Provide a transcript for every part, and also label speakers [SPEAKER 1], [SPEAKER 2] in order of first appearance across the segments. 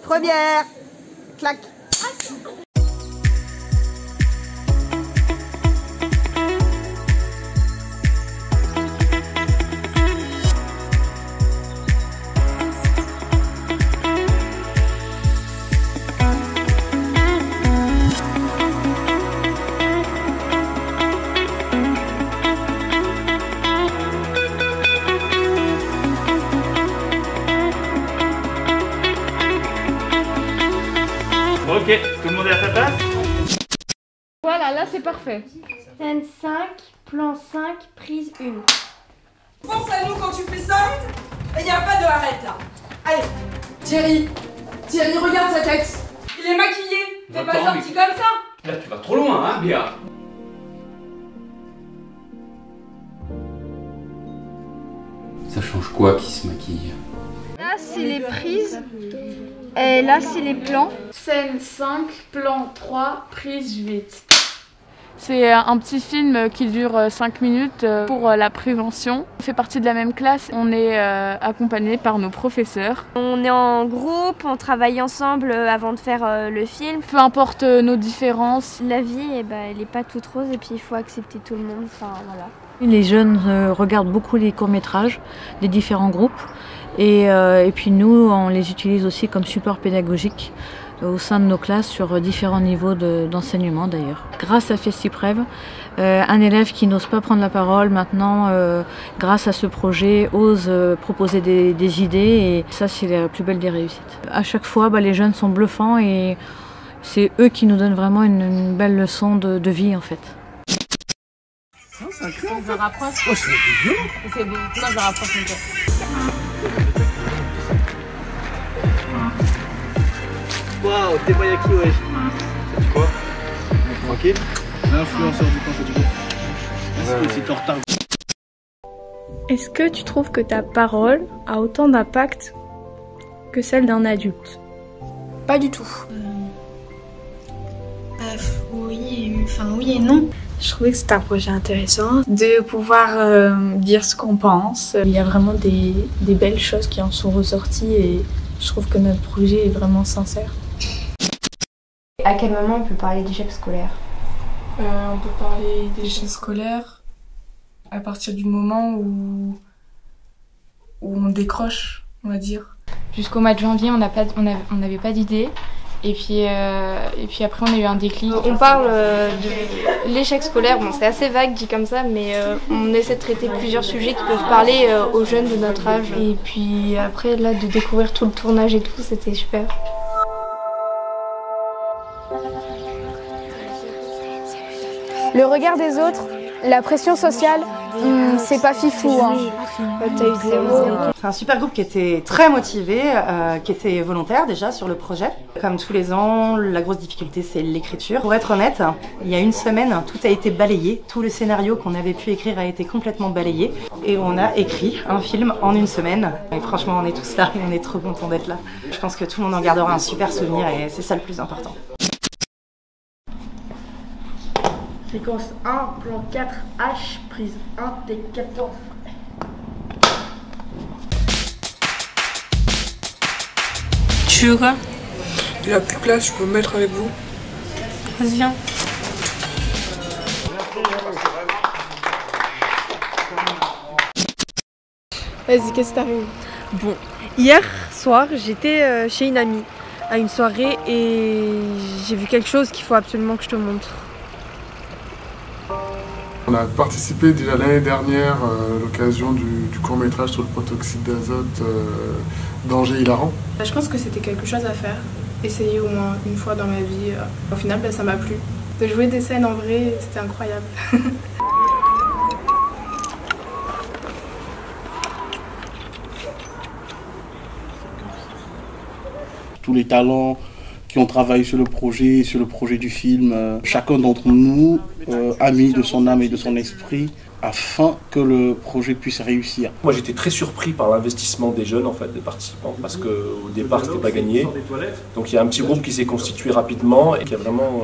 [SPEAKER 1] Première. Clac.
[SPEAKER 2] Ok, tout le monde est à sa place?
[SPEAKER 3] Voilà, là c'est parfait.
[SPEAKER 4] Scène 5, plan 5, prise 1.
[SPEAKER 5] Pense à nous quand tu fais ça et y a pas de arrête là. Allez, Thierry, regarde sa tête. Il est maquillé, t'es pas sorti comme ça.
[SPEAKER 2] Là tu vas trop loin, hein, Béa. Ça change quoi qui se maquille?
[SPEAKER 3] Là c'est les prises et là c'est les plans. Scène 5, plan 3, prise 8. C'est un petit film qui dure 5 minutes pour la prévention. On fait partie de la même classe, on est accompagné par nos professeurs.
[SPEAKER 4] On est en groupe, on travaille ensemble avant de faire le film.
[SPEAKER 3] Peu importe nos différences.
[SPEAKER 4] La vie, elle n'est pas toute rose et puis il faut accepter tout le monde. Enfin, voilà.
[SPEAKER 6] Les jeunes regardent beaucoup les courts-métrages des différents groupes et puis nous, on les utilise aussi comme support pédagogique au sein de nos classes sur différents niveaux d'enseignement d'ailleurs. Grâce à Festiprève, un élève qui n'ose pas prendre la parole maintenant, grâce à ce projet, ose proposer des idées et ça c'est la plus belle des réussites. À chaque fois, les jeunes sont bluffants et c'est eux qui nous donnent vraiment une belle leçon de vie en fait.
[SPEAKER 3] On se rapproche. Oh, c'est bon. Non, je rapproche un peu.
[SPEAKER 7] Waouh, t'es Mayaki, wesh. Quoi? Tranquille? L'influenceur du camp du groupe. C'est en retard.
[SPEAKER 8] Est-ce que tu trouves que ta parole a autant d'impact que celle d'un adulte?
[SPEAKER 9] Pas du tout. Oui et non.
[SPEAKER 8] Je trouvais que c'était un projet intéressant de pouvoir dire ce qu'on pense. Il y a vraiment des belles choses qui en sont ressorties et je trouve que notre projet est vraiment sincère.
[SPEAKER 4] À quel moment on peut parler d'échec scolaire?
[SPEAKER 9] On peut parler d'échec scolaire à partir du moment où on décroche, on va dire.
[SPEAKER 3] Jusqu'au mois de janvier, on n'avait pas d'idée. Et puis après, on a eu un déclic.
[SPEAKER 4] On parle de l'échec scolaire, bon, c'est assez vague dit comme ça, mais on essaie de traiter plusieurs sujets qui peuvent parler aux jeunes de notre âge. Et puis après, là, de découvrir tout le tournage et tout, c'était super.
[SPEAKER 8] Le regard des autres, la pression sociale, c'est pas fifou. Hein.
[SPEAKER 10] C'est un super groupe qui était très motivé, qui était volontaire déjà sur le projet. Comme tous les ans, la grosse difficulté c'est l'écriture. Pour être honnête, il y a une semaine, tout a été balayé. Tout le scénario qu'on avait pu écrire a été complètement balayé. Et on a écrit un film en une semaine. Et franchement, on est tous là et on est trop contents d'être là. Je pense que tout le monde en gardera un super souvenir et c'est ça le plus important.
[SPEAKER 11] Séquence 1, plan 4H, prise 1, take 14.
[SPEAKER 9] Tu veux quoi? Il a plus de place, je peux me mettre avec vous. Vas-y, viens.
[SPEAKER 8] Vas-y, qu'est-ce qui t'arrive?
[SPEAKER 12] Bon, hier soir, j'étais chez une amie à une soirée et j'ai vu quelque chose qu'il faut absolument que je te montre.
[SPEAKER 13] On a participé déjà l'année dernière à l'occasion du court-métrage sur le protoxyde d'azote Danger hilarant.
[SPEAKER 9] Je pense que c'était quelque chose à faire, essayer au moins une fois dans ma vie. Au final, ça m'a plu. De jouer des scènes en vrai, c'était incroyable.
[SPEAKER 7] Tous les talents qui ont travaillé sur le projet du film, chacun d'entre nous a mis de son âme et de son esprit afin que le projet puisse réussir.
[SPEAKER 14] Moi j'étais très surpris par l'investissement des jeunes en fait, des participants, parce qu'au départ c'était pas gagné. Donc il y a un petit groupe qui s'est constitué rapidement et qui a vraiment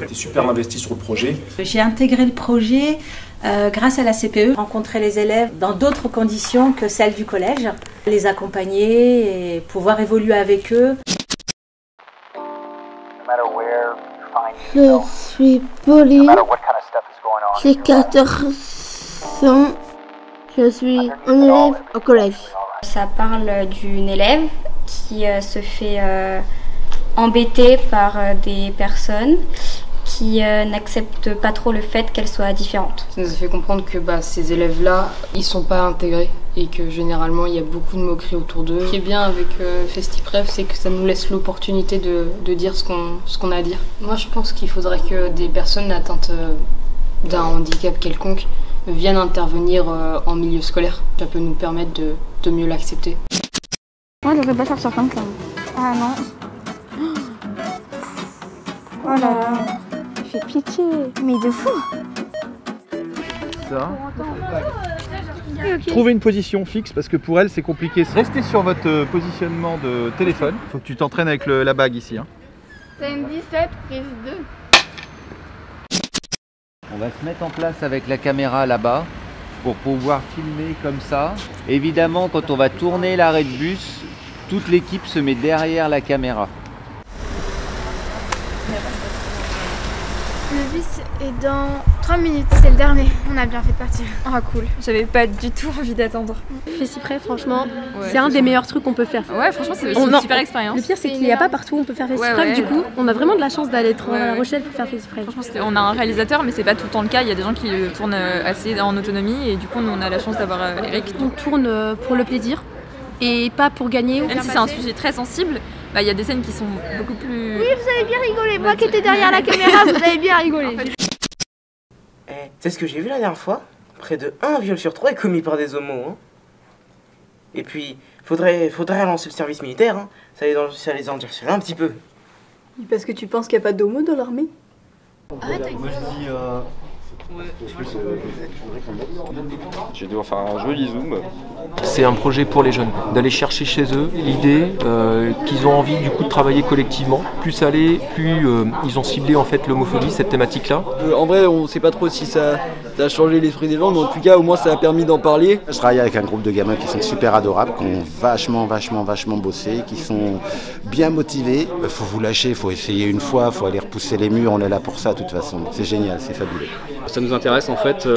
[SPEAKER 14] été super investi sur le projet.
[SPEAKER 15] J'ai intégré le projet grâce à la CPE, rencontrer les élèves dans d'autres conditions que celles du collège, les accompagner et pouvoir évoluer avec eux.
[SPEAKER 16] Je suis Pauline, j'ai 14 ans, je suis un élève au collège.
[SPEAKER 4] Ça parle d'une élève qui se fait embêter par des personnes qui n'acceptent pas trop le fait qu'elle soit différente.
[SPEAKER 17] Ça nous a fait comprendre que ces élèves-là, ils sont pas intégrés et que généralement il y a beaucoup de moqueries autour d'eux. Ce qui est bien avec FestiPrev, c'est que ça nous laisse l'opportunité de dire ce qu'on a à dire. Moi je pense qu'il faudrait que des personnes atteintes d'un handicap quelconque viennent intervenir en milieu scolaire. Ça peut nous permettre de mieux l'accepter.
[SPEAKER 3] Moi je ne vais pas faire ça comme ça. Ah non. Oh là là. Ça fait pitié. Mais de fou.
[SPEAKER 18] Ça. Trouvez une position fixe parce que pour elle c'est compliqué. Restez sur votre positionnement de téléphone. Faut que tu t'entraînes avec la bague ici. Hein.
[SPEAKER 3] Scène 17, prise 2.
[SPEAKER 19] On va se mettre en place avec la caméra là-bas pour pouvoir filmer comme ça. Évidemment, quand on va tourner l'arrêt de bus, toute l'équipe se met derrière la caméra.
[SPEAKER 3] Le bus est dans 3 minutes, c'est le dernier. On a bien fait de partir.
[SPEAKER 12] Ah cool, j'avais pas du tout envie d'attendre. FestiPrev, franchement, c'est un des meilleurs trucs qu'on peut faire.
[SPEAKER 20] Ouais, franchement, c'est une super expérience.
[SPEAKER 12] Le pire, c'est qu'il n'y a pas partout où on peut faire FestiPrev. Du coup, on a vraiment de la chance d'aller à La Rochelle pour faire FestiPrev.
[SPEAKER 20] Franchement, on a un réalisateur, mais c'est pas tout le temps le cas. Il y a des gens qui le tournent assez en autonomie et du coup, nous, on a la chance d'avoir Eric.
[SPEAKER 12] On tourne pour le plaisir et pas pour gagner.
[SPEAKER 20] Même si c'est un sujet très sensible, il y a des scènes qui sont beaucoup plus...
[SPEAKER 3] Oui, vous avez bien rigolé. Moi qui étais derrière la caméra, vous avez bien rigolé.
[SPEAKER 21] Tu sais ce que j'ai vu la dernière fois? Près de 1 viol sur 3 est commis par des homos. Hein. Et puis, faudrait lancer le service militaire. Hein. Ça les endurcirait un petit peu.
[SPEAKER 12] Parce que tu penses qu'il n'y a pas d'homos dans l'armée?
[SPEAKER 21] Arrête, moi je dis...
[SPEAKER 22] Je vais devoir faire un joli zoom. C'est un projet pour les jeunes, d'aller chercher chez eux l'idée qu'ils ont envie du coup de travailler collectivement. Plus ça allait, plus ils ont ciblé en fait l'homophobie, cette thématique-là.
[SPEAKER 23] En vrai, on sait pas trop si ça a changé l'esprit des gens, mais en tout cas, au moins ça a permis d'en parler.
[SPEAKER 24] Je travaille avec un groupe de gamins qui sont super adorables, qui ont vachement bossé, qui sont bien motivés. Faut vous lâcher, faut essayer une fois, faut aller repousser les murs, on est là pour ça de toute façon. C'est génial, c'est fabuleux.
[SPEAKER 25] Ça nous intéresse en fait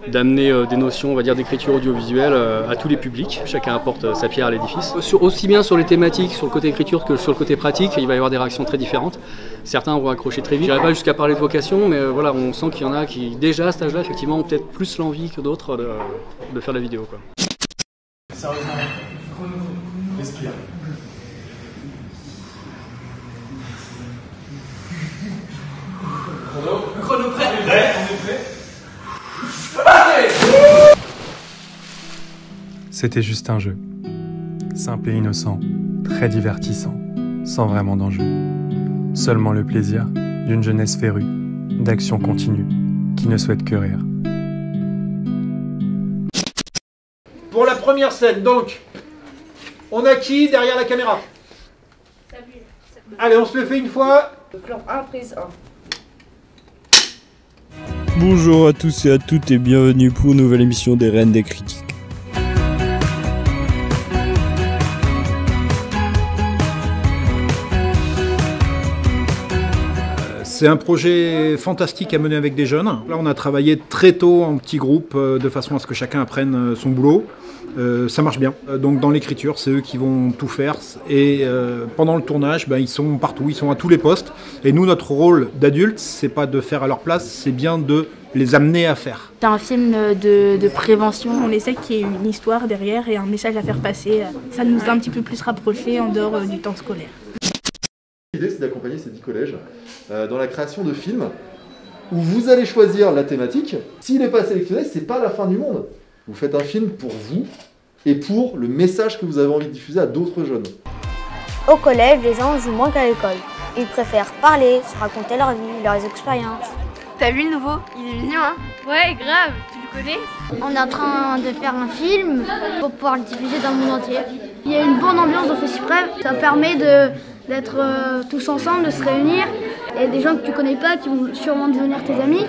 [SPEAKER 25] d'amener des notions, on va dire, d'écriture audiovisuelle à tous les publics. Chacun apporte sa pierre à l'édifice. Aussi bien sur les thématiques, sur le côté écriture que sur le côté pratique, il va y avoir des réactions très différentes. Certains vont accrocher très vite. Je n'irai pas jusqu'à parler de vocation, mais voilà, on sent qu'il y en a qui, déjà à cet âge-là, effectivement, ont peut-être plus l'envie que d'autres de faire de la vidéo, quoi.
[SPEAKER 13] Sérieusement, respire.
[SPEAKER 5] Chrono prêt.
[SPEAKER 13] On est prêt.
[SPEAKER 26] C'était juste un jeu. Simple et innocent, très divertissant, sans vraiment d'enjeu. Seulement le plaisir d'une jeunesse férue, d'action continue, qui ne souhaite que rire.
[SPEAKER 18] Pour la première scène, donc, on a qui derrière la caméra? Allez, on se le fait une fois.
[SPEAKER 11] Plan 1, prise 1.
[SPEAKER 27] Bonjour à tous et à toutes et bienvenue pour une nouvelle émission des Reines des Critiques.
[SPEAKER 18] C'est un projet fantastique à mener avec des jeunes. Là, on a travaillé très tôt en petits groupes de façon à ce que chacun apprenne son boulot. Ça marche bien. Donc dans l'écriture, c'est eux qui vont tout faire. Et pendant le tournage, ils sont partout, ils sont à tous les postes. Et nous, notre rôle d'adulte, c'est pas de faire à leur place, c'est bien de les amener à faire.
[SPEAKER 8] C'est un film de prévention. On essaie qu'il y ait une histoire derrière et un message à faire passer. Ça nous a un petit peu plus rapprochés en dehors du temps scolaire.
[SPEAKER 28] L'idée, c'est d'accompagner ces 10 collèges dans la création de films où vous allez choisir la thématique. S'il n'est pas sélectionné, c'est pas la fin du monde. Vous faites un film pour vous et pour le message que vous avez envie de diffuser à d'autres jeunes.
[SPEAKER 29] Au collège, les gens jouent moins qu'à l'école. Ils préfèrent parler, se raconter leur vie, leurs expériences.
[SPEAKER 3] T'as vu le nouveau? Il est mignon, hein? Ouais, grave. Tu le connais?
[SPEAKER 29] On est en train de faire un film pour pouvoir le diffuser dans le monde entier. Il y a une bonne ambiance dans FestiPrev. Ça permet d'être tous ensemble, de se réunir. Il y a des gens que tu connais pas qui vont sûrement devenir tes amis.